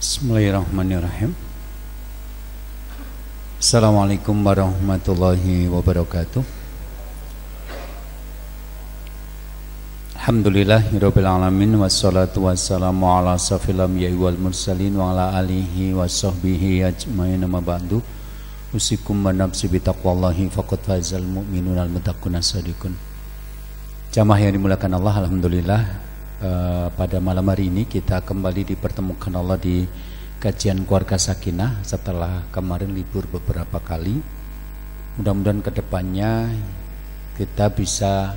Bismillahirrahmanirrahim. Assalamualaikum warahmatullahi wabarakatuh. Alhamdulillahirabbil alamin wassalatu wassalamu ala asyrofil anbiya'i wal mursalin wa ala alihi washabbihi ajmain amma ba'du. Usikum wa nafsi bitaqwallahi faqad fazal mu'minun al-muttaqun as-sadiqun. Jamaah yang dimuliakan Allah, alhamdulillah pada malam hari ini kita kembali dipertemukan Allah di kajian keluarga sakinah setelah kemarin libur beberapa kali. Mudah-mudahan kedepannya kita bisa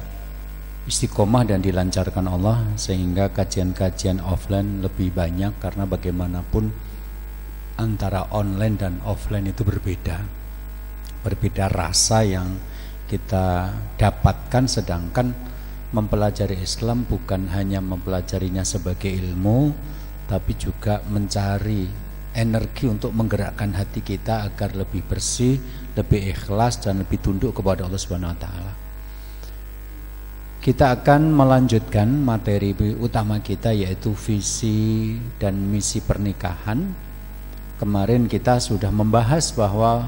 istiqomah dan dilancarkan Allah sehingga kajian-kajian offline lebih banyak, karena bagaimanapun antara online dan offline itu berbeda rasa yang kita dapatkan, sedangkan mempelajari Islam bukan hanya mempelajarinya sebagai ilmu, tapi juga mencari energi untuk menggerakkan hati kita agar lebih bersih, lebih ikhlas dan lebih tunduk kepada Allah Subhanahu wa taala. Kita akan melanjutkan materi utama kita, yaitu visi dan misi pernikahan. Kemarin kita sudah membahas bahwa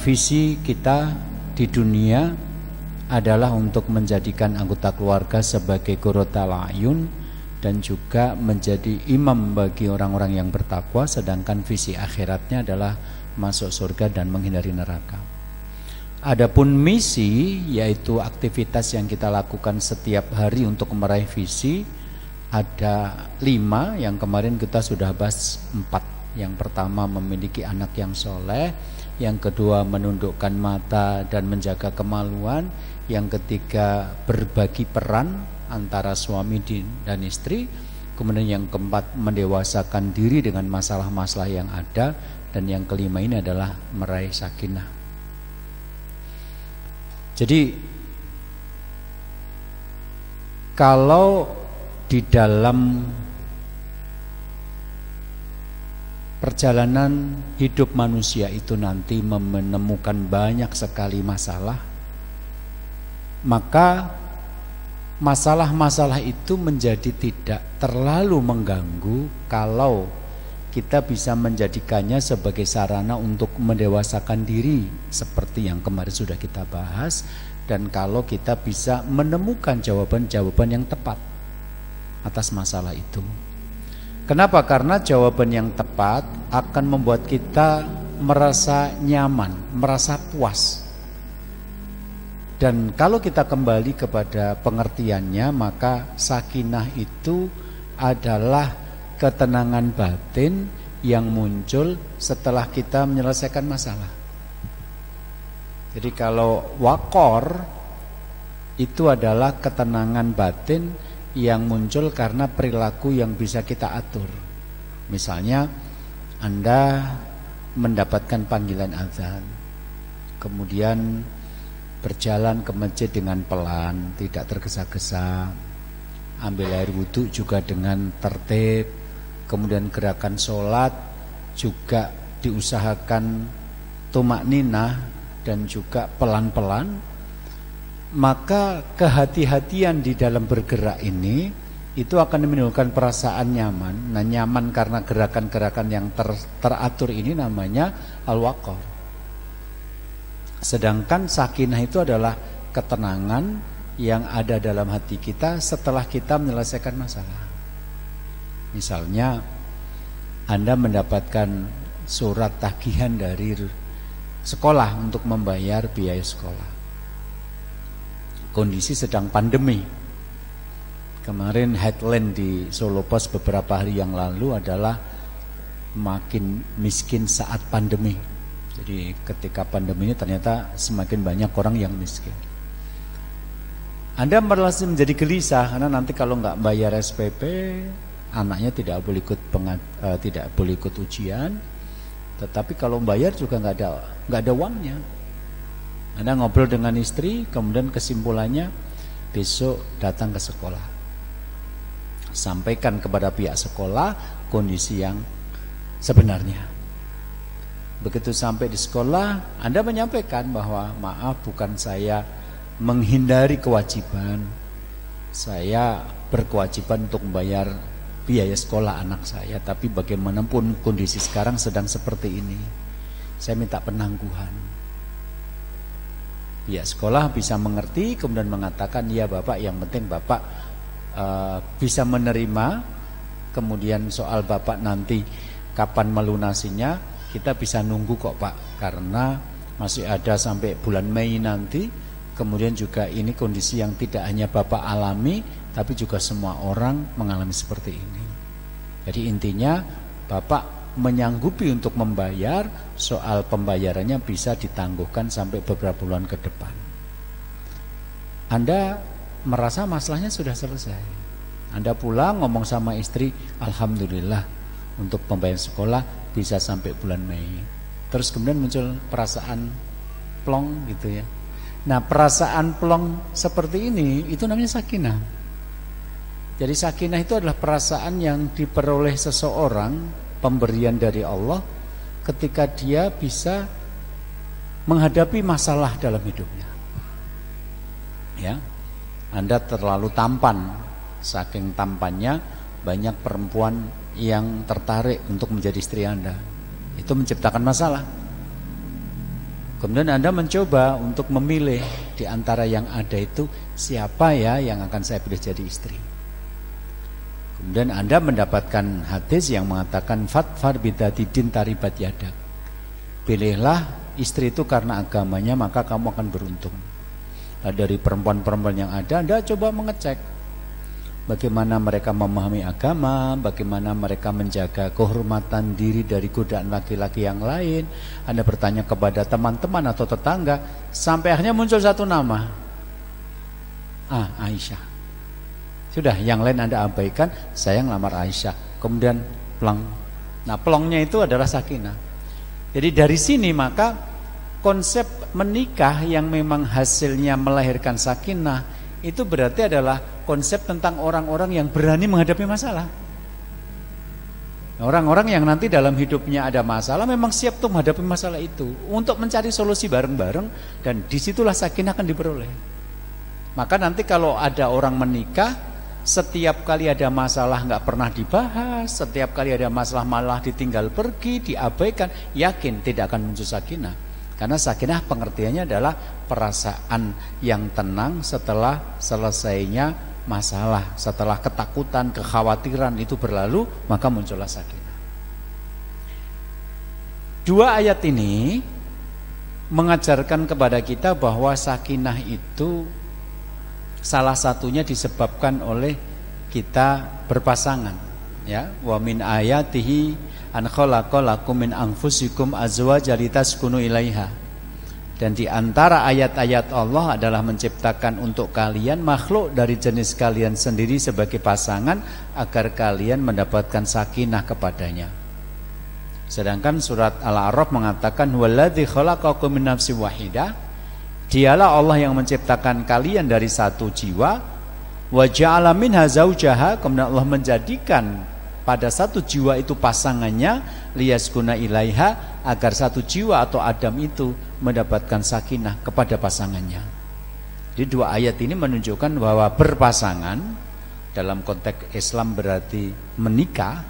visi kita di dunia adalah untuk menjadikan anggota keluarga sebagai qurratul a'yun dan juga menjadi imam bagi orang-orang yang bertakwa, sedangkan visi akhiratnya adalah masuk surga dan menghindari neraka. Adapun misi, yaitu aktivitas yang kita lakukan setiap hari untuk meraih visi, ada 5, yang kemarin kita sudah bahas 4. Yang pertama, memiliki anak yang soleh. Yang kedua, menundukkan mata dan menjaga kemaluan. Yang ketiga, berbagi peran antara suami dan istri. Kemudian yang keempat, mendewasakan diri dengan masalah-masalah yang ada. Dan yang kelima ini adalah meraih sakinah. Jadi kalau di dalam perjalanan hidup manusia itu nanti menemukan banyak sekali masalah, maka masalah-masalah itu menjadi tidak terlalu mengganggu kalau kita bisa menjadikannya sebagai sarana untuk mendewasakan diri seperti yang kemarin sudah kita bahas, dan kalau kita bisa menemukan jawaban-jawaban yang tepat atas masalah itu. Kenapa? Karena jawaban yang tepat akan membuat kita merasa nyaman, merasa puas. Dan kalau kita kembali kepada pengertiannya, maka sakinah itu adalah ketenangan batin yang muncul setelah kita menyelesaikan masalah. Jadi kalau waqor itu adalah ketenangan batin yang muncul karena perilaku yang bisa kita atur. Misalnya Anda mendapatkan panggilan azan, kemudian berjalan ke masjid dengan pelan, tidak tergesa-gesa, ambil air wudhu juga dengan tertib, kemudian gerakan sholat juga diusahakan tumakninah dan juga pelan-pelan. Maka kehati-hatian di dalam bergerak ini itu akan menimbulkan perasaan nyaman. Nah, nyaman karena gerakan-gerakan yang teratur ini namanya al-waqar. Sedangkan sakinah itu adalah ketenangan yang ada dalam hati kita setelah kita menyelesaikan masalah. Misalnya Anda mendapatkan surat tagihan dari sekolah untuk membayar biaya sekolah. Kondisi sedang pandemi. Kemarin headline di Solo Post beberapa hari yang lalu adalah makin miskin saat pandemi. Jadi ketika pandemi ini ternyata semakin banyak orang yang miskin. Anda merasa menjadi gelisah karena nanti kalau nggak bayar SPP, anaknya tidak boleh ikut ujian. Tetapi kalau bayar juga nggak ada uangnya. Anda ngobrol dengan istri, kemudian kesimpulannya besok datang ke sekolah. Sampaikan kepada pihak sekolah kondisi yang sebenarnya. Begitu sampai di sekolah, Anda menyampaikan bahwa maaf, bukan saya menghindari kewajiban, saya berkewajiban untuk membayar biaya sekolah anak saya, tapi bagaimanapun kondisi sekarang sedang seperti ini, saya minta penangguhan. Ya, sekolah bisa mengerti, kemudian mengatakan, ya Bapak, yang penting Bapak bisa menerima. Kemudian soal Bapak nanti kapan melunasinya, kita bisa nunggu kok Pak, karena masih ada sampai bulan Mei nanti. Kemudian juga ini kondisi yang tidak hanya Bapak alami, tapi juga semua orang mengalami seperti ini. Jadi intinya Bapak menyanggupi untuk membayar, soal pembayarannya bisa ditangguhkan sampai beberapa bulan ke depan. Anda merasa masalahnya sudah selesai. Anda pulang ngomong sama istri, alhamdulillah untuk pembayaran sekolah bisa sampai bulan Mei. Terus kemudian muncul perasaan plong gitu ya. Nah, perasaan plong seperti ini itu namanya sakinah. Jadi sakinah itu adalah perasaan yang diperoleh seseorang, pemberian dari Allah, ketika dia bisa menghadapi masalah dalam hidupnya. Ya, Anda terlalu tampan, saking tampannya banyak perempuan yang tertarik untuk menjadi istri Anda. Itu menciptakan masalah. Kemudian Anda mencoba untuk memilih di antara yang ada itu, siapa ya yang akan saya pilih jadi istri. Kemudian Anda mendapatkan hadis yang mengatakan fatfar bidati din taribat yadak. Pilihlah istri itu karena agamanya, maka kamu akan beruntung. Nah, dari perempuan-perempuan yang ada, Anda coba mengecek bagaimana mereka memahami agama, bagaimana mereka menjaga kehormatan diri dari godaan laki-laki yang lain. Anda bertanya kepada teman-teman atau tetangga, sampai akhirnya muncul satu nama, Aisyah. Sudah, yang lain Anda abaikan, saya ngelamar Aisyah. Kemudian plong. Nah, plongnya itu adalah sakinah. Jadi dari sini maka konsep menikah yang memang hasilnya melahirkan sakinah, itu berarti adalah konsep tentang orang-orang yang berani menghadapi masalah. Orang-orang yang nanti dalam hidupnya ada masalah memang siap untuk menghadapi masalah itu, untuk mencari solusi bareng-bareng, dan disitulah sakinah akan diperoleh. Maka nanti kalau ada orang menikah, setiap kali ada masalah nggak pernah dibahas, setiap kali ada masalah malah ditinggal pergi, diabaikan, yakin tidak akan muncul sakinah. Karena sakinah pengertiannya adalah perasaan yang tenang setelah selesainya masalah, setelah ketakutan, kekhawatiran itu berlalu, maka muncullah sakinah. Dua ayat ini mengajarkan kepada kita bahwa sakinah itu salah satunya disebabkan oleh kita berpasangan, ya. Wa min ayatihi an khalaqa lakum min anfusikum azwajan litaskunu ilaiha. Dan di antara ayat-ayat Allah adalah menciptakan untuk kalian makhluk dari jenis kalian sendiri sebagai pasangan agar kalian mendapatkan sakinah kepadanya. Sedangkan surat Al-A'raf mengatakan walladzi khalaqakum min nafsin wahidah, dialah Allah yang menciptakan kalian dari satu jiwa, wa ja'ala minha zaujaha, kemudian Allah menjadikan pada satu jiwa itu pasangannya, liyaskuna ilaiha, agar satu jiwa atau Adam itu mendapatkan sakinah kepada pasangannya. Jadi dua ayat ini menunjukkan bahwa berpasangan dalam konteks Islam berarti menikah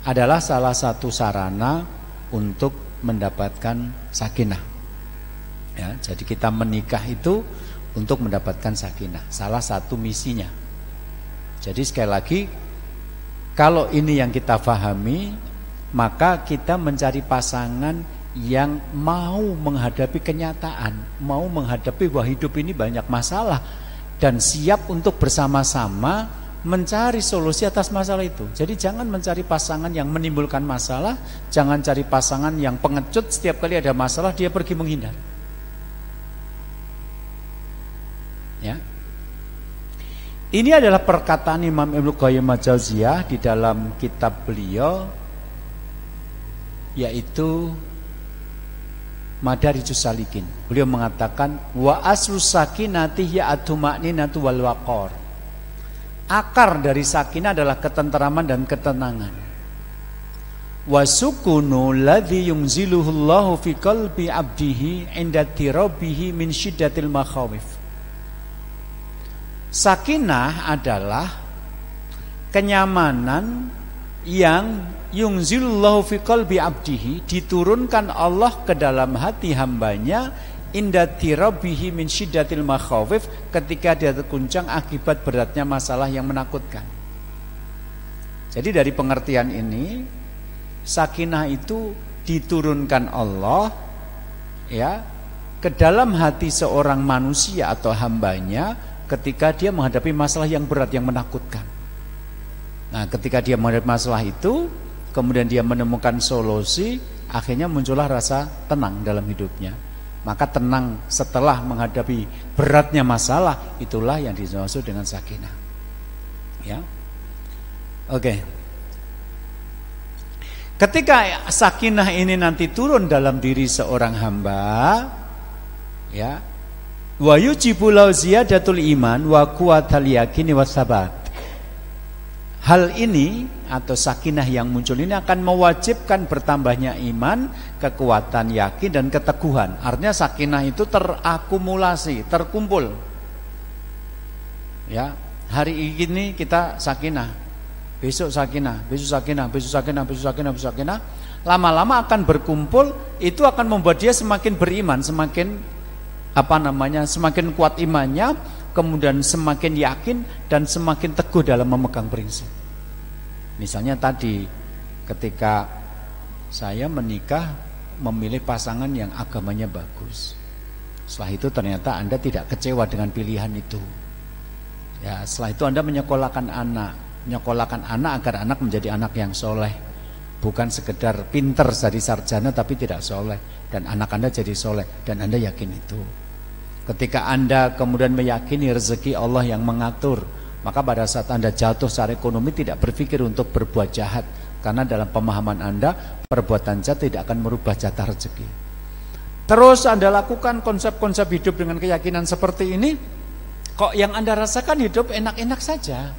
adalah salah satu sarana untuk mendapatkan sakinah. Ya, jadi kita menikah itu untuk mendapatkan sakinah, salah satu misinya. Jadi sekali lagi, kalau ini yang kita pahami, maka kita mencari pasangan yang mau menghadapi kenyataan, mau menghadapi bahwa hidup ini banyak masalah, dan siap untuk bersama-sama mencari solusi atas masalah itu. Jadi jangan mencari pasangan yang menimbulkan masalah, jangan cari pasangan yang pengecut, setiap kali ada masalah dia pergi menghindar. Ya. Ini adalah perkataan Imam Ibnu Qayyim al-Jauziyah di dalam kitab beliau, yaitu Madarijus Salikin. Beliau mengatakan wa aslus sakinati ya at-tuma'ninatu wal waqar. Akar dari sakinah adalah ketenteraman dan ketenangan. Wa sukunu ladzi yunziluhu Allahu fi qalbi 'abdihi 'inda tirabihi min syiddatil makhawif. Sakinah adalah kenyamanan yang yunzilullahu fi qalbi abdihi, diturunkan Allah ke dalam hati hambanya inda tirabihi min syiddatil makhawif, ketika dia terguncang akibat beratnya masalah yang menakutkan. Jadi dari pengertian ini, sakinah itu diturunkan Allah ya ke dalam hati seorang manusia atau hambanya ketika dia menghadapi masalah yang berat, yang menakutkan. Nah, ketika dia menghadapi masalah itu, kemudian dia menemukan solusi, akhirnya muncullah rasa tenang dalam hidupnya. Maka tenang setelah menghadapi beratnya masalah, itulah yang dimaksud dengan sakinah. Ya. Oke. Ketika sakinah ini nanti turun dalam diri seorang hamba, ya, wa yujibu lahu ziyadatul iman wa quwwatal yaqini wasabat. Hal ini atau sakinah yang muncul ini akan mewajibkan bertambahnya iman, kekuatan yakin dan keteguhan. Artinya sakinah itu terakumulasi, terkumpul. Ya, hari ini kita sakinah, besok sakinah, besok sakinah, besok sakinah, besok sakinah, besok sakinah. Lama-lama akan berkumpul, itu akan membuat dia semakin beriman, semakin semakin kuat imannya, kemudian semakin yakin dan semakin teguh dalam memegang prinsip. Misalnya tadi ketika saya menikah, memilih pasangan yang agamanya bagus. Setelah itu ternyata Anda tidak kecewa dengan pilihan itu. Ya, setelah itu Anda menyekolahkan anak agar anak menjadi anak yang soleh, bukan sekedar pinter jadi sarjana tapi tidak soleh, dan anak Anda jadi soleh, dan Anda yakin itu. Ketika Anda kemudian meyakini rezeki Allah yang mengatur, maka pada saat Anda jatuh secara ekonomi tidak berpikir untuk berbuat jahat, karena dalam pemahaman Anda perbuatan jahat tidak akan merubah jatah rezeki. Terus Anda lakukan konsep-konsep hidup dengan keyakinan seperti ini, kok yang Anda rasakan hidup enak-enak saja.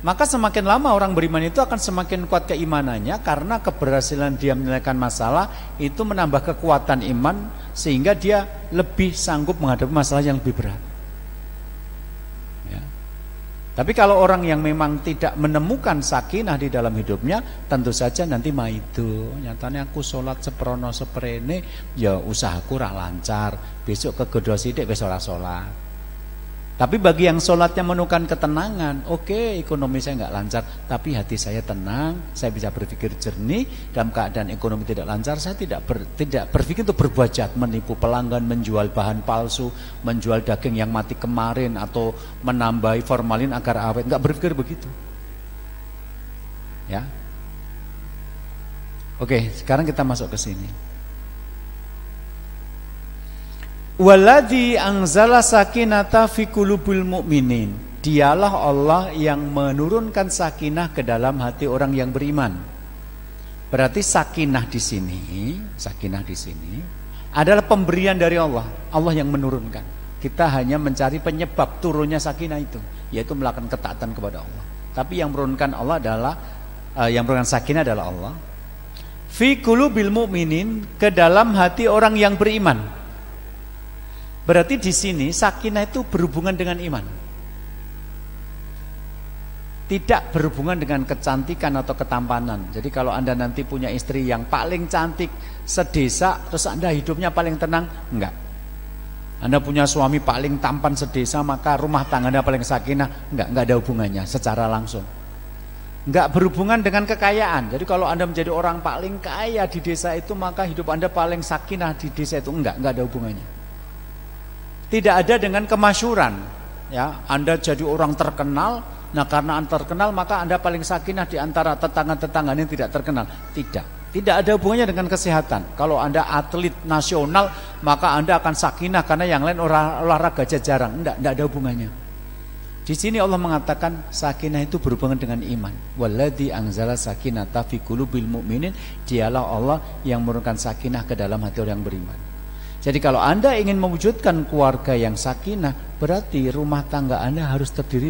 Maka semakin lama orang beriman itu akan semakin kuat keimanannya, karena keberhasilan dia menyelesaikan masalah itu menambah kekuatan iman, sehingga dia lebih sanggup menghadapi masalah yang lebih berat. Ya. Tapi kalau orang yang memang tidak menemukan sakinah di dalam hidupnya, tentu saja nanti maido. Nyatanya aku sholat seprono seprene, ya usahaku ora lancar, besok kegedo sithik wis ora sholat. Tapi bagi yang sholatnya menemukan ketenangan, oke, ekonomi saya nggak lancar, tapi hati saya tenang, saya bisa berpikir jernih. Dalam keadaan ekonomi tidak lancar, saya tidak berpikir untuk berbuat jahat, menipu pelanggan, menjual bahan palsu, menjual daging yang mati kemarin, atau menambahi formalin agar awet. Nggak berpikir begitu. Ya, oke, sekarang kita masuk ke sini. Waladhi anzala sakinata fi qulubil mu'minin. Dialah Allah yang menurunkan sakinah ke dalam hati orang yang beriman. Berarti sakinah di sini adalah pemberian dari Allah. Allah yang menurunkan. Kita hanya mencari penyebab turunnya sakinah itu, yaitu melakukan ketaatan kepada Allah. Tapi yang menurunkan sakinah adalah Allah. Fi qulubil mu'minin, ke dalam hati orang yang beriman. Berarti di sini sakinah itu berhubungan dengan iman. Tidak berhubungan dengan kecantikan atau ketampanan. Jadi kalau Anda nanti punya istri yang paling cantik sedesa, terus Anda hidupnya paling tenang, enggak. Anda punya suami paling tampan sedesa, maka rumah tangga Anda paling sakinah, enggak ada hubungannya secara langsung. Enggak berhubungan dengan kekayaan. Jadi kalau Anda menjadi orang paling kaya di desa itu, maka hidup Anda paling sakinah di desa itu, enggak ada hubungannya. Tidak ada dengan kemasyhuran, ya. Anda jadi orang terkenal, nah karena Anda terkenal maka Anda paling sakinah di antara tetangga-tetangga yang tidak terkenal. Tidak ada hubungannya dengan kesehatan. Kalau Anda atlet nasional, maka Anda akan sakinah karena yang lain olahraga jarang. Tidak ada hubungannya. Di sini Allah mengatakan sakinah itu berhubungan dengan iman. Walladzi anzala sakinata fi qulubil mu'minin. Dialah Allah yang menurunkan sakinah ke dalam hati orang yang beriman. Jadi kalau Anda ingin mewujudkan keluarga yang sakinah, berarti rumah tangga Anda harus terdiri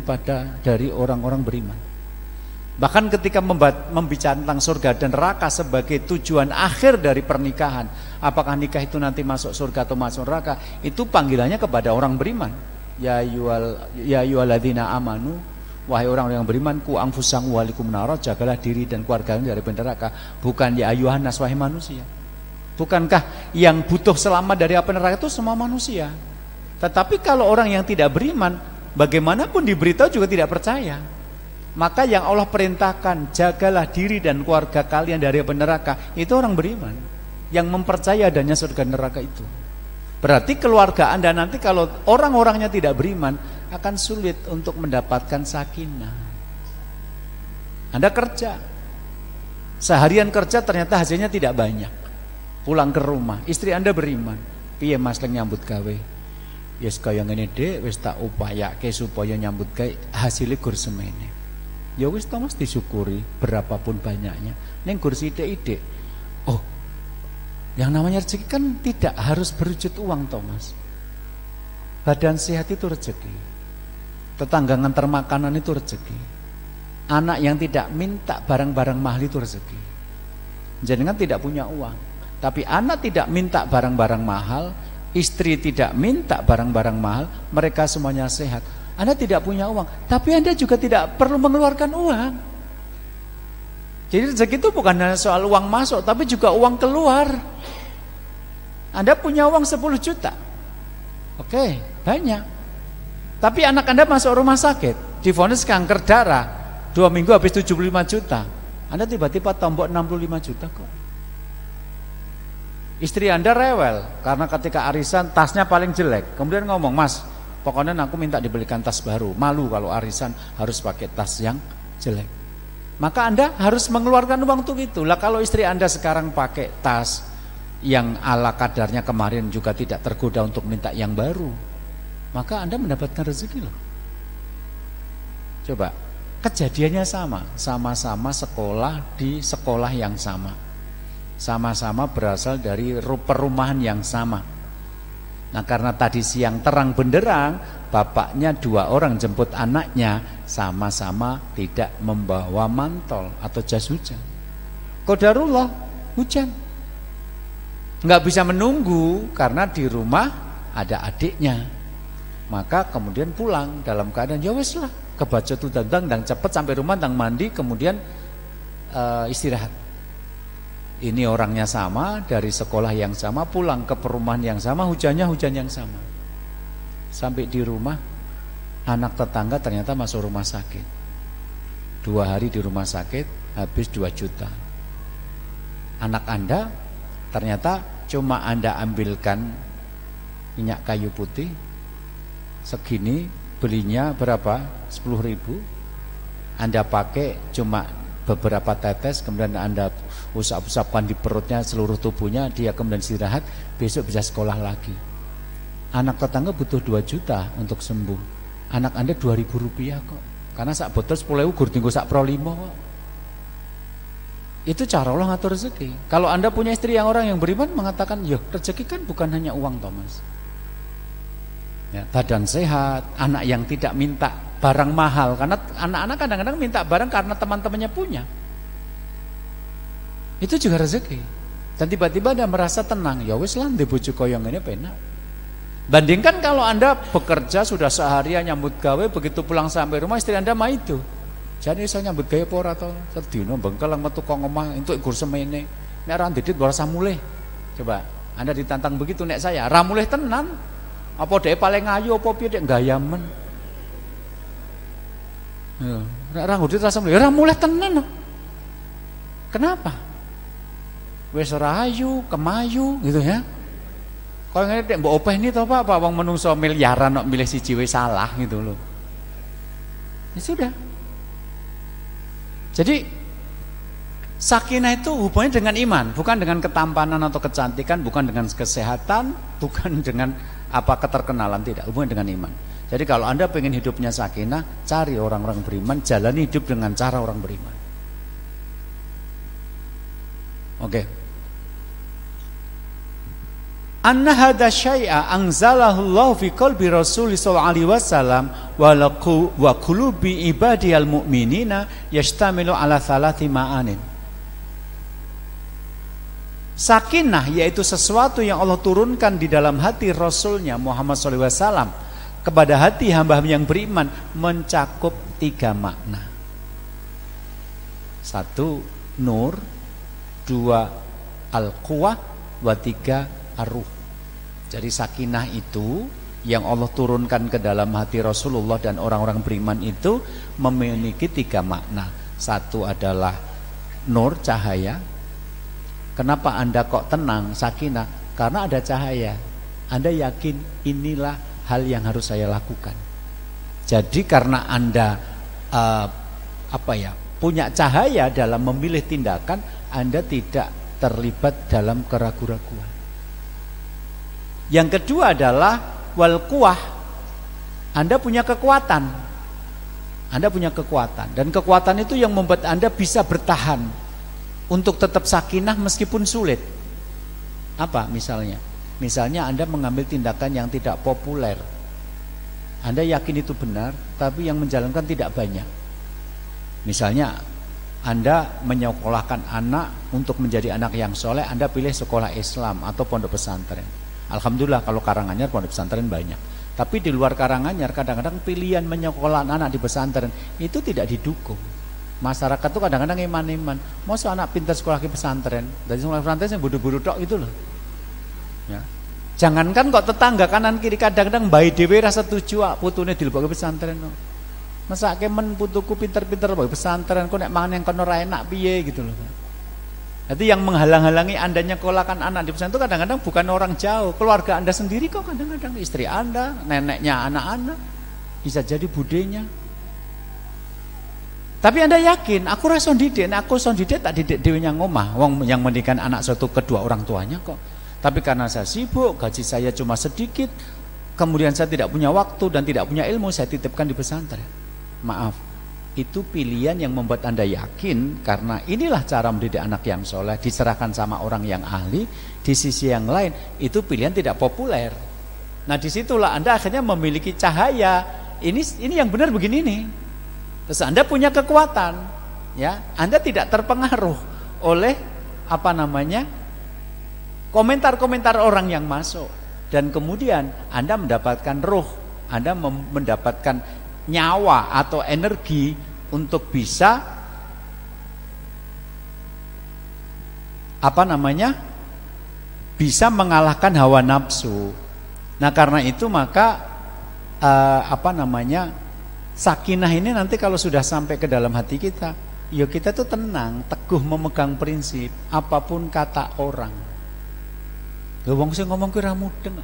dari orang-orang beriman. Bahkan ketika membicara tentang surga dan neraka sebagai tujuan akhir dari pernikahan, apakah nikah itu nanti masuk surga atau masuk neraka, itu panggilannya kepada orang beriman. Ya ayyuhalladzina amanu wahai orang yang beriman, ku anfusakum wa ahlikum nara, jagalah diri dan keluargamu dari neraka. Bukan ya ayuhan nas, wahai manusia. Bukankah yang butuh selamat dari api neraka itu semua manusia? Tetapi kalau orang yang tidak beriman, bagaimanapun diberitahu juga tidak percaya. Maka yang Allah perintahkan, jagalah diri dan keluarga kalian dari api neraka, itu orang beriman yang mempercayai adanya surga neraka itu. Berarti keluarga Anda nanti kalau orang-orangnya tidak beriman akan sulit untuk mendapatkan sakinah. Anda kerja, seharian kerja ternyata hasilnya tidak banyak. Pulang ke rumah, istri Anda beriman, piye mas leng nyambut gawe? Yes kaya ngene Dik, wis tak upayake supaya nyambut gawe hasilnya gur semene. Ya wis to Mas, disyukuri berapapun banyaknya. Ning gur sithik-sithik. Oh, yang namanya rezeki kan tidak harus berwujud uang Thomas. Badan sehat itu rezeki. Tetangga ngantar makanan itu rezeki. Anak yang tidak minta barang-barang mahal itu rezeki. Jangan tidak punya uang, tapi anak tidak minta barang-barang mahal, istri tidak minta barang-barang mahal, mereka semuanya sehat. Anda tidak punya uang, tapi Anda juga tidak perlu mengeluarkan uang. Jadi rezeki itu bukan hanya soal uang masuk, tapi juga uang keluar. Anda punya uang 10 juta. Oke, banyak. Tapi anak Anda masuk rumah sakit, divonis kanker darah, 2 minggu habis 75 juta. Anda tiba-tiba tombok 65 juta kok. Istri Anda rewel, karena ketika arisan tasnya paling jelek. Kemudian ngomong, Mas, pokoknya aku minta dibelikan tas baru. Malu kalau arisan harus pakai tas yang jelek. Maka Anda harus mengeluarkan uang untuk itu. Lah kalau istri Anda sekarang pakai tas yang ala kadarnya kemarin juga tidak tergoda untuk minta yang baru, maka Anda mendapatkan rezeki loh. Coba, kejadiannya sama. Sama-sama sekolah di sekolah yang sama. Sama-sama berasal dari perumahan yang sama. Nah karena tadi siang terang benderang, bapaknya 2 orang jemput anaknya, sama-sama tidak membawa mantol atau jas hujan. Qadarullah, hujan. Nggak bisa menunggu karena di rumah ada adiknya. Maka kemudian pulang dalam keadaan ya wes lah, kebaca tuh dan cepet sampai rumah dan mandi, kemudian istirahat. Ini orangnya sama, dari sekolah yang sama, pulang ke perumahan yang sama, hujannya hujan yang sama. Sampai di rumah, anak tetangga ternyata masuk rumah sakit. 2 hari di rumah sakit, habis 2 juta. Anak Anda ternyata cuma Anda ambilkan minyak kayu putih segini, belinya berapa? 10.000. Anda pakai cuma beberapa tetes, kemudian Anda usap-usapkan di perutnya, seluruh tubuhnya, dia kemudian istirahat, besok bisa sekolah lagi. Anak tetangga butuh 2 juta untuk sembuh, anak Anda 2.000 rupiah kok, karena sak botol 10.000 gur tinggal sak pro 5 kok. Itu cara Allah ngatur rezeki. Kalau Anda punya istri yang orang yang beriman mengatakan, yo rezeki kan bukan hanya uang Thomas ya, badan sehat, anak yang tidak minta barang mahal, karena anak-anak kadang-kadang minta barang karena teman-temannya punya. Itu juga rezeki. Dan tiba-tiba Anda merasa tenang, ya wis lah ndek bojo koyo ngene penak. Bandingkan kalau Anda bekerja sudah seharian nyambut gawe, begitu pulang sampai rumah istri Anda mah itu. Jadi saya nyambut gawe apa ora to? Sedina bengkel metu kok omah entuk gur semene. Nek ora ndidit ora usah mulih. Coba Anda ditantang begitu nek saya, ra mulih tenan. Apa dhek paling ayu apa piye dhek gayamen. Ya, ora ngudit rasa mulih, ora mulih tenan. Kenapa? Wis ora ayu, kemayu gitu ya. Kalau ngene mbok opeh ini to Pak, wong menungso miliaran kok milih siji wis salah gitu loh. Ya sudah. Jadi sakinah itu hubungannya dengan iman, bukan dengan ketampanan atau kecantikan, bukan dengan kesehatan, bukan dengan apa keterkenalan, tidak, hubungan dengan iman. Jadi kalau Anda pengen hidupnya sakinah, cari orang-orang beriman, jalani hidup dengan cara orang beriman. Oke. Anna hadza syai'a anzalahu Allah fi qalbi Rasul sallallahu alaihi wasallam wa qulubi ibadiyal mu'minina yashtamilu ala thalathi ma'anin. Sakinah yaitu sesuatu yang Allah turunkan di dalam hati Rasulnya Muhammad sallallahu alaihi wasallam kepada hati hamba-hamba yang beriman mencakup 3 makna. 1 nur, 2 al-quwah, 3 ar-ruh. Jadi sakinah itu yang Allah turunkan ke dalam hati Rasulullah dan orang-orang beriman itu memiliki 3 makna. 1 adalah nur, cahaya. Kenapa Anda kok tenang, sakinah? Karena ada cahaya. Anda yakin inilah hal yang harus saya lakukan. Jadi karena Anda punya cahaya dalam memilih tindakan, Anda tidak terlibat dalam keraguan-raguan. Yang kedua adalah wal quwah. Anda punya kekuatan. Anda punya kekuatan, dan kekuatan itu yang membuat Anda bisa bertahan untuk tetap sakinah meskipun sulit. Apa misalnya? Misalnya Anda mengambil tindakan yang tidak populer. Anda yakin itu benar, tapi yang menjalankan tidak banyak. Misalnya Anda menyekolahkan anak untuk menjadi anak yang soleh, Anda pilih sekolah Islam atau pondok pesantren. Alhamdulillah kalau Karanganyar pondok pesantren banyak. Tapi di luar Karanganyar kadang-kadang pilihan menyekolahkan anak di pesantren itu tidak didukung. Masyarakat tuh kadang-kadang iman-iman. Masa anak pintar sekolah ke pesantren, dari sekolah pesantren yang bodoh-bodoh tok gitu loh. Ya. Jangankan kok tetangga kanan kiri kadang-kadang bayi dhewe rasa setuju putune dilebok ke pesantren. Masa kemen putuku pinter-pinter bae pesantren kok nek mangan yang kono ra enak piye gitu loh. Jadi yang menghalang-halangi Anda nyekolahkan anak di pesantren itu kadang-kadang bukan orang jauh, keluarga Anda sendiri kok, kadang-kadang istri Anda, neneknya anak-anak, bisa jadi budenya. Tapi Anda yakin, aku rasa didik, aku son didik tak didik dhewe nyang omah, wong yang mendikan anak satu kedua orang tuanya kok. Tapi karena saya sibuk, gaji saya cuma sedikit, kemudian saya tidak punya waktu dan tidak punya ilmu, saya titipkan di pesantren. Maaf, itu pilihan yang membuat Anda yakin karena inilah cara mendidik anak yang soleh, diserahkan sama orang yang ahli. Di sisi yang lain, itu pilihan tidak populer. Nah disitulah Anda akhirnya memiliki cahaya. Ini yang benar begini nih. Terus Anda punya kekuatan, ya. Anda tidak terpengaruh oleh komentar-komentar orang yang masuk. Dan kemudian Anda mendapatkan ruh, Anda mendapatkan nyawa atau energi untuk bisa bisa mengalahkan hawa nafsu. Nah karena itu maka sakinah ini nanti kalau sudah sampai ke dalam hati kita, ya kita tuh tenang, teguh memegang prinsip apapun kata orang. Lha wong sing ngomong kuwi ra mudeng.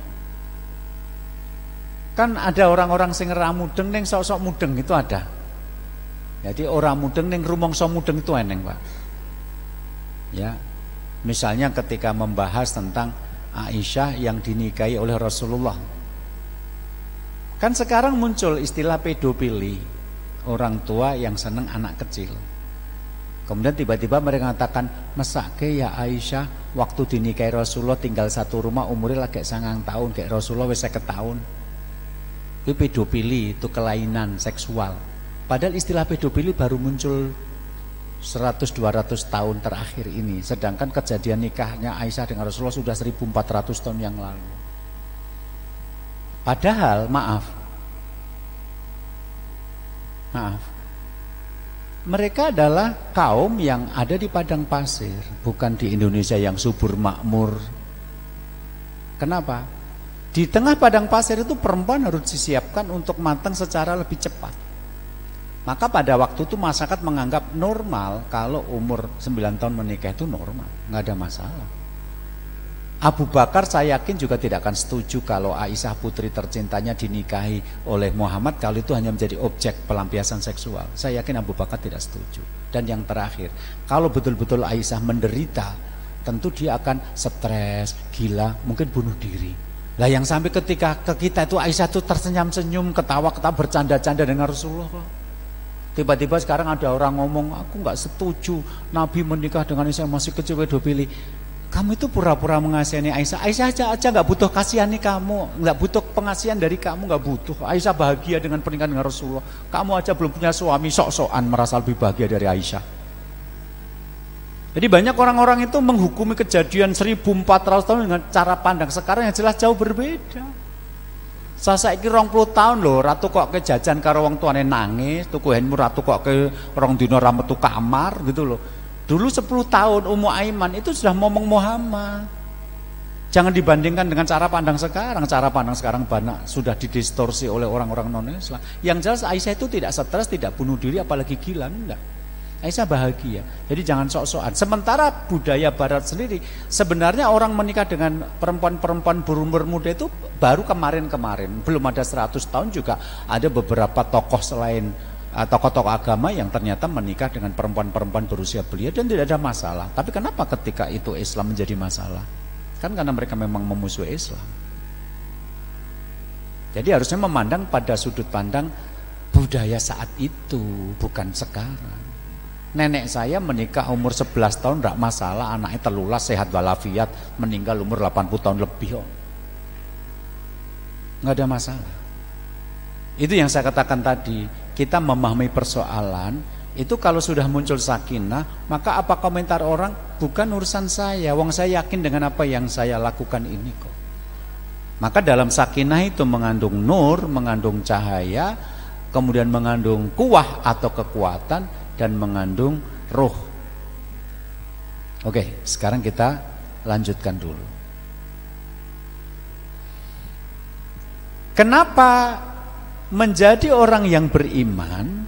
Kan ada orang-orang sing ra mudeng ning sok-sok mudeng itu ada. Jadi orang mudeng ning rumangsa mudeng itu eneng, Pak. Ya. Misalnya ketika membahas tentang Aisyah yang dinikahi oleh Rasulullah. Kan sekarang muncul istilah pedofili, orang tua yang seneng anak kecil. Kemudian tiba-tiba mereka mengatakan, mesake ya Aisyah waktu dinikahi Rasulullah tinggal satu rumah umurnya lagi 9 tahun, kayak Rasulullah wis 50 tahun. Itu pedofili, itu kelainan seksual. Padahal istilah pedofili baru muncul 100-200 tahun terakhir ini. Sedangkan kejadian nikahnya Aisyah dengan Rasulullah sudah 1400 tahun yang lalu. Padahal maaf, mereka adalah kaum yang ada di padang pasir, bukan di Indonesia yang subur makmur. Kenapa? Di tengah padang pasir itu perempuan harus disiapkan untuk matang secara lebih cepat. Maka pada waktu itu masyarakat menganggap normal kalau umur 9 tahun menikah itu normal, nggak ada masalah. Abu Bakar saya yakin juga tidak akan setuju kalau Aisyah putri tercintanya dinikahi oleh Muhammad kalau itu hanya menjadi objek pelampiasan seksual. Saya yakin Abu Bakar tidak setuju. Dan yang terakhir, kalau betul-betul Aisyah menderita, tentu dia akan stres, gila, mungkin bunuh diri. Lah yang sampai ketika ke kita itu Aisyah itu tersenyum-senyum, ketawa-ketawa, bercanda-canda dengan Rasulullah kok. Tiba-tiba sekarang ada orang ngomong, aku nggak setuju Nabi menikah dengan Aisyah masih kecil pedofili. Kamu itu pura-pura mengasihani Aisyah. Aisyah aja nggak butuh kasihani kamu, nggak butuh pengasihan dari kamu, nggak butuh. Aisyah bahagia dengan pernikahan dengan Rasulullah. Kamu aja belum punya suami, sok-sokan merasa lebih bahagia dari Aisyah. Jadi banyak orang-orang itu menghukumi kejadian 1400 tahun dengan cara pandang sekarang yang jelas jauh berbeda. Saiki 20 tahun lho, ratu kok kejajan karo wong tuane nangis, tuku handphone ratu kok ke rong dina ra metu kamar gitu loh. Dulu 10 tahun Ummu Aiman itu sudah ngomong Muhammad. Jangan dibandingkan dengan cara pandang sekarang. Cara pandang sekarang banyak sudah didistorsi oleh orang-orang non-Islam. Yang jelas Aisyah itu tidak stres, tidak bunuh diri, apalagi gila, enggak. Aisyah bahagia. Jadi jangan sok-sokan. Sementara budaya barat sendiri, sebenarnya orang menikah dengan perempuan-perempuan berumur muda itu baru kemarin-kemarin. Belum ada 100 tahun juga ada beberapa tokoh selain tokoh-tokoh agama yang ternyata menikah dengan perempuan-perempuan berusia belia dan tidak ada masalah. Tapi kenapa ketika itu Islam menjadi masalah? Kan karena mereka memang memusuhi Islam. Jadi harusnya memandang pada sudut pandang budaya saat itu, bukan sekarang. Nenek saya menikah umur 11 tahun enggak masalah, anaknya telulas sehat walafiat, meninggal umur 80 tahun lebih kok. Enggak ada masalah. Itu yang saya katakan tadi, kita memahami persoalan itu kalau sudah muncul sakinah, maka apa komentar orang bukan urusan saya. Wong saya yakin dengan apa yang saya lakukan ini kok. Maka dalam sakinah itu mengandung nur, mengandung cahaya, kemudian mengandung kuwah atau kekuatan, dan mengandung ruh. Oke, sekarang kita lanjutkan dulu. Kenapa menjadi orang yang beriman?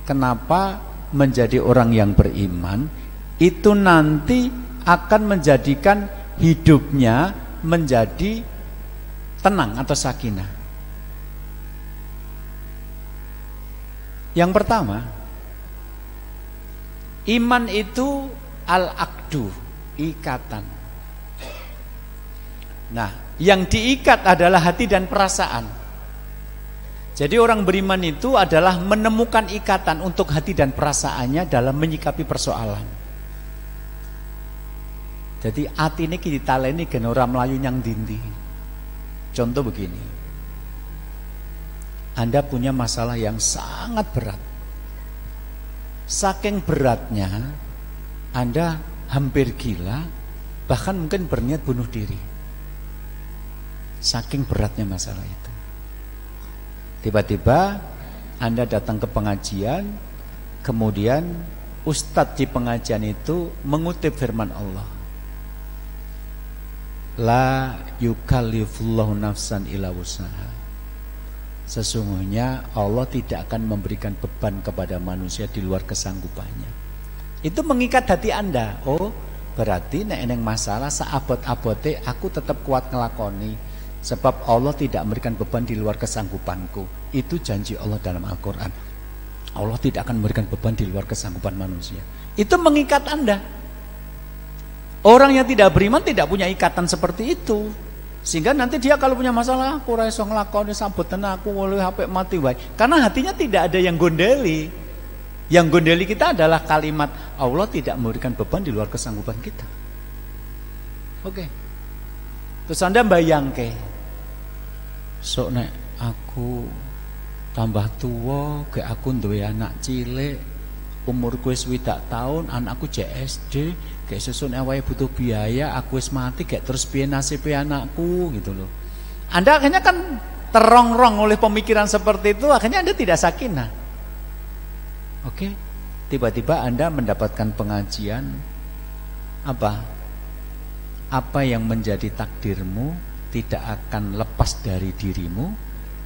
Kenapa menjadi orang yang beriman itu nanti akan menjadikan hidupnya menjadi tenang atau sakinah? Yang pertama, iman itu al-aqdu, ikatan. Nah, yang diikat adalah hati dan perasaan. Jadi orang beriman itu adalah menemukan ikatan untuk hati dan perasaannya dalam menyikapi persoalan. Jadi hati ini kita taleni gen ora mlayu nyang dindi. Contoh begini. Anda punya masalah yang sangat berat. Saking beratnya Anda hampir gila, bahkan mungkin berniat bunuh diri. Saking beratnya masalah itu. Tiba-tiba Anda datang ke pengajian, kemudian ustadz di pengajian itu mengutip firman Allah, la yukallifullahu nafsan illa wus'aha. Sesungguhnya Allah tidak akan memberikan beban kepada manusia di luar kesanggupannya. Itu mengikat hati Anda. Oh, berarti nek eneng masalah saabot-abote aku tetap kuat ngelakoni, sebab Allah tidak memberikan beban di luar kesanggupanku. Itu janji Allah dalam Al-Quran. Allah tidak akan memberikan beban di luar kesanggupan manusia. Itu mengikat Anda. Orang yang tidak beriman tidak punya ikatan seperti itu. Sehingga nanti dia kalau punya masalah, aku ora iso nglakoni sabut tenan, aku oleh HP mati wae. Karena hatinya tidak ada yang gondeli. Yang gondeli kita adalah kalimat Allah tidak memberikan beban di luar kesanggupan kita. Oke. Terus Anda bayangke, sok nek aku tambah tua, ke aku duwe anak cilik, umurku wis 20 tahun, anakku JSD, kayak susun awake butuh biaya, aku wis mati, kayak terus piye nasibe anakku gitu loh. Anda akhirnya kan terongrong oleh pemikiran seperti itu, akhirnya Anda tidak sakinah. Oke. Tiba-tiba Anda mendapatkan pengajian apa? Apa yang menjadi takdirmu tidak akan lepas dari dirimu,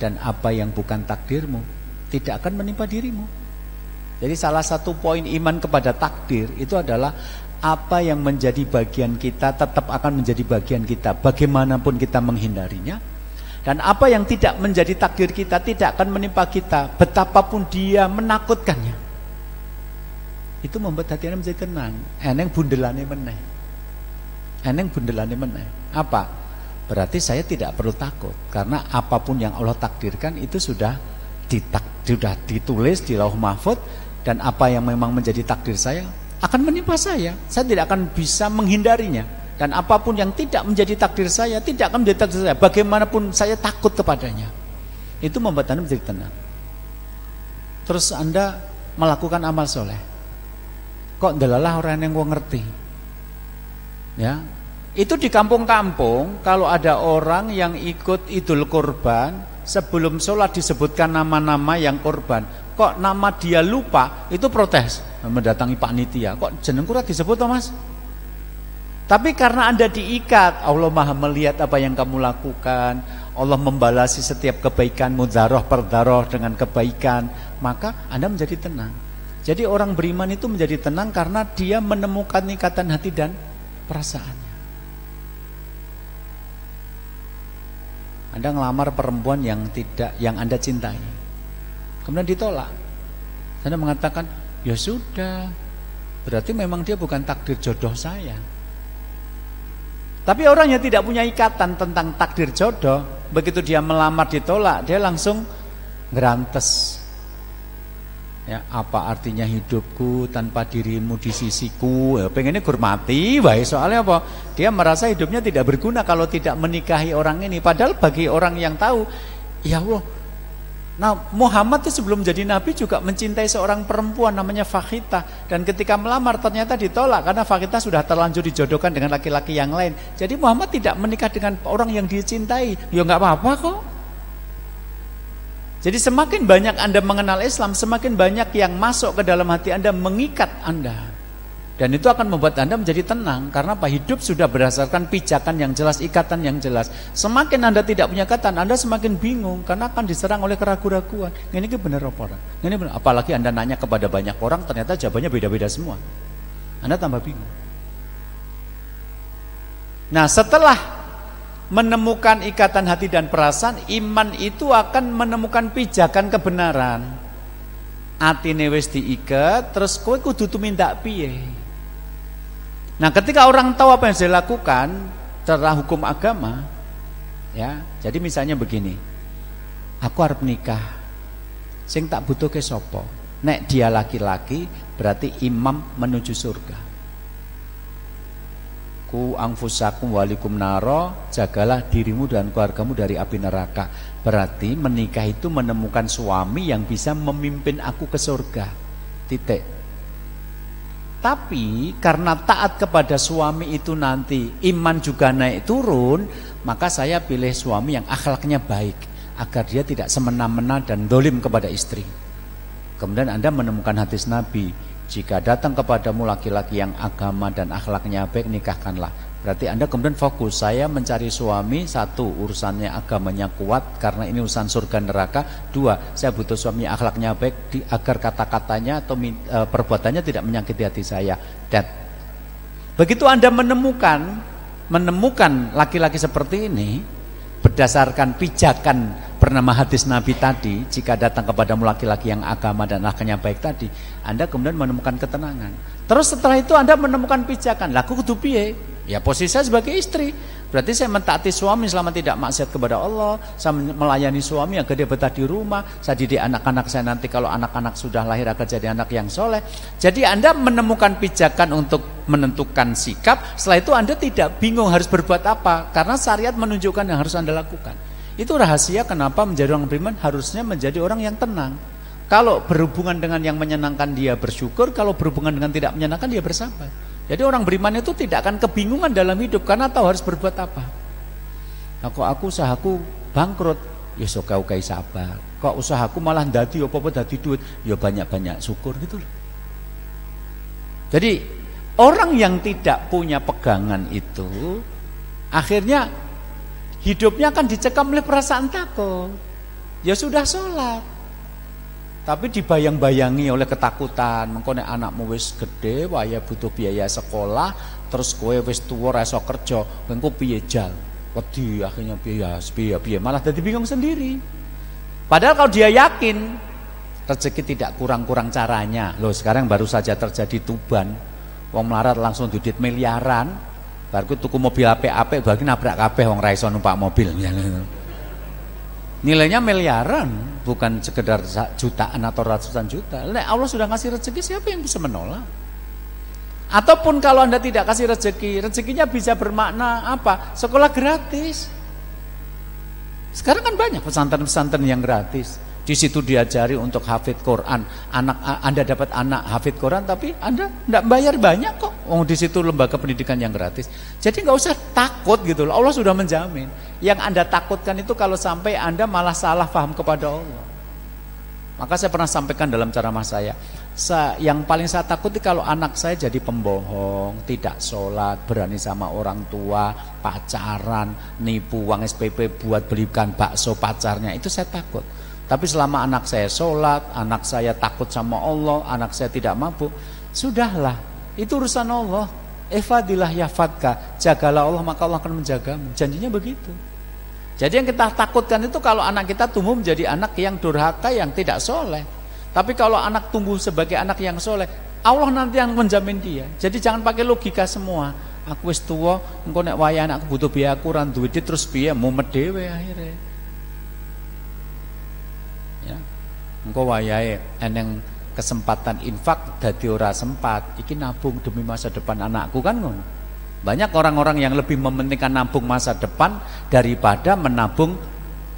dan apa yang bukan takdirmu tidak akan menimpa dirimu. Jadi salah satu poin iman kepada takdir itu adalah apa yang menjadi bagian kita tetap akan menjadi bagian kita, bagaimanapun kita menghindarinya. Dan apa yang tidak menjadi takdir kita tidak akan menimpa kita, betapapun dia menakutkannya. Itu membuat hati Anda menjadi tenang. Eneng bundelane meneh. Eneng bundelane meneh. Apa? Berarti saya tidak perlu takut, karena apapun yang Allah takdirkan itu sudah ditulis di Lauh Mahfuz, dan apa yang memang menjadi takdir saya akan menimpa saya. Saya tidak akan bisa menghindarinya, dan apapun yang tidak menjadi takdir saya tidak akan menjadi takdir saya, bagaimanapun saya takut kepadanya. Itu membuat Anda menjadi tenang. Terus Anda melakukan amal soleh. Kok ndelalah orang yang gua ngerti? Ya. Itu di kampung-kampung kalau ada orang yang ikut Idul Kurban, sebelum sholat disebutkan nama-nama yang korban. Kok nama dia lupa, itu protes. Mendatangi panitia, kok jeneng kurat disebut toh Mas? Tapi karena Anda diikat, Allah Maha melihat apa yang kamu lakukan, Allah membalasi setiap kebaikanmu dharoh per dharoh dengan kebaikan, maka Anda menjadi tenang. Jadi orang beriman itu menjadi tenang karena dia menemukan ikatan hati dan perasaannya. Anda ngelamar perempuan yang Anda cintai, kemudian ditolak. Anda mengatakan, ya sudah, berarti memang dia bukan takdir jodoh saya. Tapi orang yang tidak punya ikatan tentang takdir jodoh, begitu dia melamar ditolak, dia langsung ngerantes. Ya, apa artinya hidupku tanpa dirimu di sisiku? Ya, pengennya gurmati, baik. Soalnya apa? Dia merasa hidupnya tidak berguna kalau tidak menikahi orang ini. Padahal bagi orang yang tahu, ya Allah, nah Muhammad itu sebelum jadi nabi juga mencintai seorang perempuan namanya Fakhita, dan ketika melamar ternyata ditolak karena Fakhita sudah terlanjur dijodohkan dengan laki-laki yang lain. Jadi Muhammad tidak menikah dengan orang yang dicintai. Ya nggak apa-apa kok. Jadi semakin banyak Anda mengenal Islam, semakin banyak yang masuk ke dalam hati Anda, mengikat Anda. Dan itu akan membuat Anda menjadi tenang. Karena apa? Hidup sudah berdasarkan pijakan yang jelas, ikatan yang jelas. Semakin Anda tidak punya ikatan, Anda semakin bingung. Karena akan diserang oleh keraguan-keraguan. Ini benar apa? Ini benar. Apalagi Anda nanya kepada banyak orang, ternyata jawabannya beda-beda semua. Anda tambah bingung. Nah, setelah menemukan ikatan hati dan perasaan, iman itu akan menemukan pijakan kebenaran. Atine wis diikat, terus kowe kudu tumindak piye. Nah, ketika orang tahu apa yang saya lakukan secara hukum agama, ya, jadi misalnya begini, aku arep nikah, sing tak butuhke sapa? Nek dia laki-laki, berarti imam menuju surga. Angfusakum walikum naro, jagalah dirimu dan keluargamu dari api neraka. Berarti menikah itu menemukan suami yang bisa memimpin aku ke surga. Titik. Tapi karena taat kepada suami itu nanti iman juga naik turun, maka saya pilih suami yang akhlaknya baik, agar dia tidak semena-mena dan dolim kepada istri. Kemudian Anda menemukan hadis Nabi, jika datang kepadamu laki-laki yang agama dan akhlaknya baik, nikahkanlah. Berarti Anda kemudian fokus, saya mencari suami, satu, urusannya agamanya kuat karena ini urusan surga neraka. Dua, saya butuh suami akhlaknya baik agar kata-katanya atau perbuatannya tidak menyakiti hati saya. Dan begitu Anda menemukan laki-laki seperti ini, berdasarkan pijakan bernama hadis Nabi tadi, jika datang kepadamu laki-laki yang agama dan akhlaknya baik tadi, Anda kemudian menemukan ketenangan. Terus setelah itu Anda menemukan pijakan, laku kudu piye? Ya posisi saya sebagai istri, berarti saya mentaati suami selama tidak maksiat kepada Allah, saya melayani suami agar dia betah di rumah, saya didik anak-anak saya nanti kalau anak-anak sudah lahir akan jadi anak yang soleh. Jadi Anda menemukan pijakan untuk menentukan sikap, setelah itu Anda tidak bingung harus berbuat apa, karena syariat menunjukkan yang harus Anda lakukan. Itu rahasia kenapa menjadi orang beriman harusnya menjadi orang yang tenang. Kalau berhubungan dengan yang menyenangkan dia bersyukur, kalau berhubungan dengan tidak menyenangkan dia bersabar. Jadi orang beriman itu tidak akan kebingungan dalam hidup karena tahu harus berbuat apa. Nah, kok aku usahaku bangkrut, ya sok sabar. Kok usahaku malah dadi apa-apa dadi duit, ya banyak-banyak syukur gitu loh. Jadi orang yang tidak punya pegangan itu akhirnya hidupnya akan dicekam oleh perasaan takut. Ya sudah sholat, tapi dibayang-bayangi oleh ketakutan. Mengko nek anakmu wis gede, waya butuh biaya sekolah, terus kowe wis tuwa ra iso kerja, engko piye jal? Wedi akhirnya piye malah dadi bingung sendiri. Padahal kalau dia yakin rezeki tidak kurang-kurang caranya. Loh, sekarang baru saja terjadi Tuban. Wong melarat langsung duit miliaran. Baru tuku mobil apik-apik bagi nabrak kabeh wong ra iso numpak mobil. Nilainya miliaran, bukan sekedar jutaan atau ratusan juta. Nek Allah sudah ngasih rezeki, siapa yang bisa menolak? Ataupun kalau Anda tidak kasih rezeki, rezekinya bisa bermakna apa? Sekolah gratis. Sekarang kan banyak pesantren-pesantren yang gratis. Di situ diajari untuk hafid Quran. Anda dapat anak hafid Quran, tapi Anda tidak bayar banyak kok. Di situ lembaga pendidikan yang gratis. Jadi nggak usah takut gitu loh. Allah sudah menjamin. Yang Anda takutkan itu kalau sampai Anda malah salah paham kepada Allah. Maka saya pernah sampaikan dalam ceramah saya, yang paling saya takuti kalau anak saya jadi pembohong, tidak sholat, berani sama orang tua, pacaran, nipu uang SPP buat belikan bakso pacarnya, itu saya takut. Tapi selama anak saya sholat, anak saya takut sama Allah, anak saya tidak mabuk, sudahlah, itu urusan Allah. Ihfadillah yahfadka, jagalah Allah maka Allah akan menjagamu. Janjinya begitu. Jadi yang kita takutkan itu kalau anak kita tumbuh menjadi anak yang durhaka, yang tidak soleh. Tapi kalau anak tumbuh sebagai anak yang soleh, Allah nanti yang menjamin dia. Jadi jangan pakai logika semua. Aku wis tua, engko nek wayah anakku butuh biaya, aku ora duwe terus piye mumet dhewe akhirnya. Ya. Engko wayahe eneng kesempatan infak dadi ora sempat, iki nabung demi masa depan anakku kan ngono. Banyak orang-orang yang lebih mementingkan nabung masa depan daripada menabung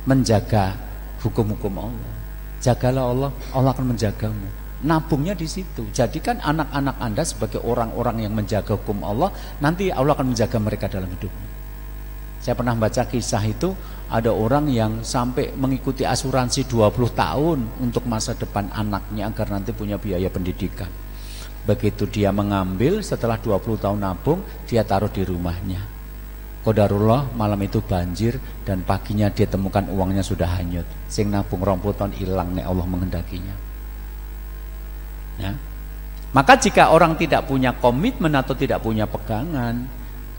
menjaga hukum-hukum Allah. Jagalah Allah, Allah akan menjagamu. Nabungnya di situ. Jadikan anak-anak Anda sebagai orang-orang yang menjaga hukum Allah, nanti Allah akan menjaga mereka dalam hidupnya. Saya pernah baca kisah itu, ada orang yang sampai mengikuti asuransi 20 tahun untuk masa depan anaknya agar nanti punya biaya pendidikan. Begitu dia mengambil, setelah 20 tahun nabung, dia taruh di rumahnya. Qadarullah malam itu banjir dan paginya dia temukan uangnya sudah hanyut. Sing nabung 20 tahun hilang nek Allah menghendakinya. Ya. Maka jika orang tidak punya komitmen atau tidak punya pegangan,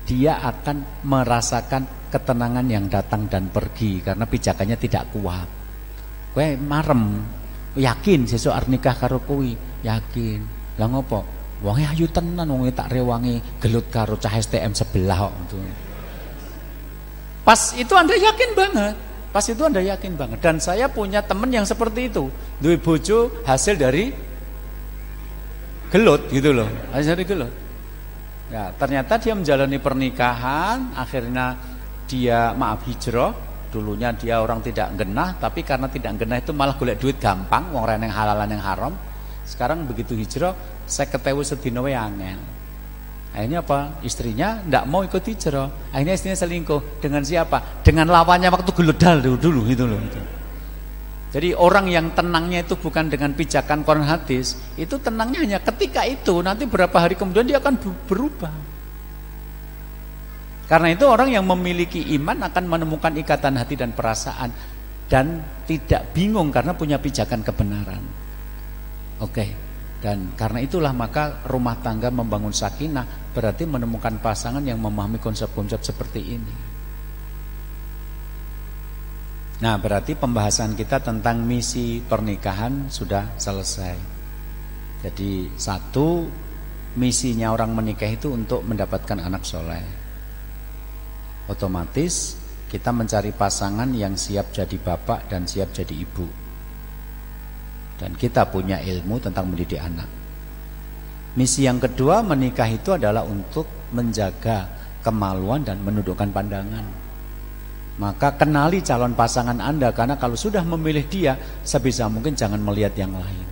dia akan merasakan ketenangan yang datang dan pergi karena pijakannya tidak kuat. Kowe marem, yakin sesuk arep nikah karo kuwi, yakin. Lah ngopo? Wonge ayu tenan, wonge tak rewangi gelut karo cah STM sebelah kok. Pas itu Anda yakin banget. Pas itu Anda yakin banget. Dan saya punya teman yang seperti itu. Duwe bojo hasil dari gelut gitu loh. Hasil dari gelut. Ya, ternyata dia menjalani pernikahan, akhirnya dia hijrah. Dulunya dia orang tidak genah, tapi karena tidak genah itu malah golek duit gampang, wong ora nang halal nang haram. Sekarang begitu hijrah, saya ketemu sedina wae angel. Akhirnya apa? Istrinya tidak mau ikut hijrah. Akhirnya istrinya selingkuh. Dengan siapa? Dengan lawannya waktu geledal dulu gitu loh. Jadi orang yang tenangnya itu bukan dengan pijakan Quran hadis, itu tenangnya hanya ketika itu. Nanti berapa hari kemudian dia akan berubah. Karena itu orang yang memiliki iman akan menemukan ikatan hati dan perasaan dan tidak bingung karena punya pijakan kebenaran. Oke. Dan karena itulah maka rumah tangga membangun sakinah berarti menemukan pasangan yang memahami konsep-konsep seperti ini. Nah, berarti pembahasan kita tentang misi pernikahan sudah selesai. Jadi satu, misinya orang menikah itu untuk mendapatkan anak soleh. Otomatis kita mencari pasangan yang siap jadi bapak dan siap jadi ibu. Dan kita punya ilmu tentang mendidik anak. Misi yang kedua menikah itu adalah untuk menjaga kemaluan dan menundukkan pandangan. Maka kenali calon pasangan Anda, karena kalau sudah memilih dia, sebisa mungkin jangan melihat yang lain.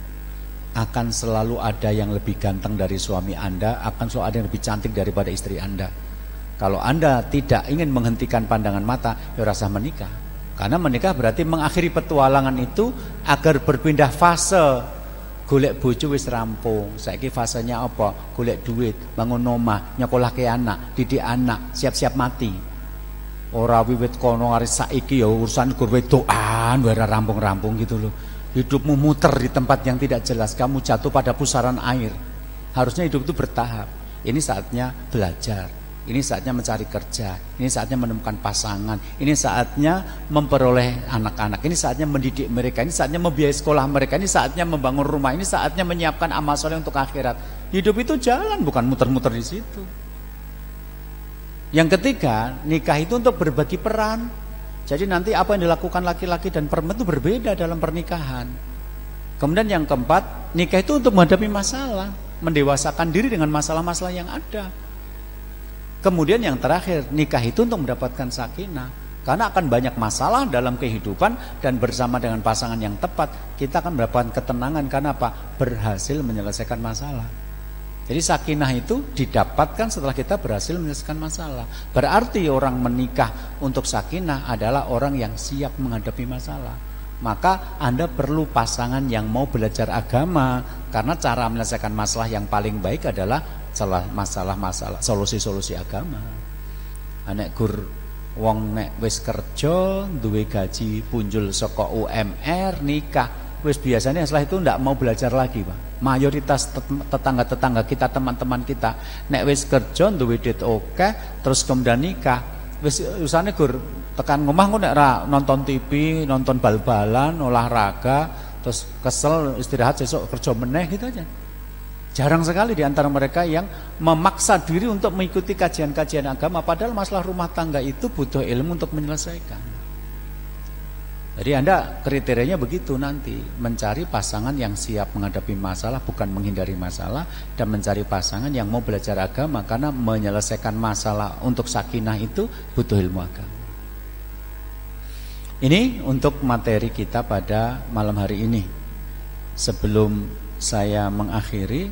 Akan selalu ada yang lebih ganteng dari suami Anda, akan selalu ada yang lebih cantik daripada istri Anda. Kalau Anda tidak ingin menghentikan pandangan mata, ya rasa menikah. Karena menikah berarti mengakhiri petualangan itu agar berpindah fase. Golek bojo wis rampung, saiki fasenya apa? Golek duit, bangun omah, nyekolahke anak, didik anak, siap-siap mati. Ora wiwit kono arep saiki ya urusan gur wedokan ora rampung-rampung gitu loh. Hidupmu muter di tempat yang tidak jelas, kamu jatuh pada pusaran air. Harusnya hidup itu bertahap. Ini saatnya belajar. Ini saatnya mencari kerja, ini saatnya menemukan pasangan, ini saatnya memperoleh anak-anak, ini saatnya mendidik mereka, ini saatnya membiayai sekolah mereka, ini saatnya membangun rumah, ini saatnya menyiapkan amal soleh untuk akhirat. Hidup itu jalan, bukan muter-muter di situ. Yang ketiga, nikah itu untuk berbagi peran. Jadi nanti apa yang dilakukan laki-laki dan perempuan itu berbeda dalam pernikahan. Kemudian yang keempat, nikah itu untuk menghadapi masalah, mendewasakan diri dengan masalah-masalah yang ada. Kemudian yang terakhir, nikah itu untuk mendapatkan sakinah. Karena akan banyak masalah dalam kehidupan, dan bersama dengan pasangan yang tepat kita akan mendapatkan ketenangan. Karena apa? Berhasil menyelesaikan masalah. Jadi sakinah itu didapatkan setelah kita berhasil menyelesaikan masalah. Berarti orang menikah untuk sakinah adalah orang yang siap menghadapi masalah. Maka Anda perlu pasangan yang mau belajar agama, karena cara menyelesaikan masalah yang paling baik adalah masalah-masalah, solusi-solusi agama. Nek gur wong nek wis kerja, duwe gaji punjul saka UMR, nikah, wis biasanya setelah itu ndak mau belajar lagi, Pak. Mayoritas tetangga-tetangga kita, teman-teman kita, nek wis kerja duwe duit oke, terus kemudian nikah, wis usane gur tekan ngomah kok nek ra nonton TV, nonton bal-balan, olahraga, terus kesel istirahat sesuk kerja meneh gitu aja. Jarang sekali di antara mereka yang memaksa diri untuk mengikuti kajian-kajian agama, padahal masalah rumah tangga itu butuh ilmu untuk menyelesaikan. Jadi Anda kriterianya begitu nanti, mencari pasangan yang siap menghadapi masalah, bukan menghindari masalah, dan mencari pasangan yang mau belajar agama, karena menyelesaikan masalah untuk sakinah itu butuh ilmu agama. Ini untuk materi kita pada malam hari ini. Sebelum saya mengakhiri,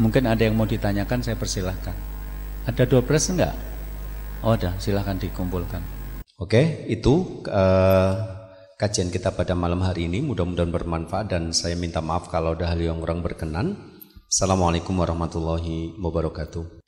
mungkin ada yang mau ditanyakan, saya persilahkan. Ada 12 enggak? Oh ada, silahkan dikumpulkan. Oke, itu kajian kita pada malam hari ini. Mudah-mudahan bermanfaat, dan saya minta maaf kalau ada hal yang kurang berkenan. Assalamualaikum warahmatullahi wabarakatuh.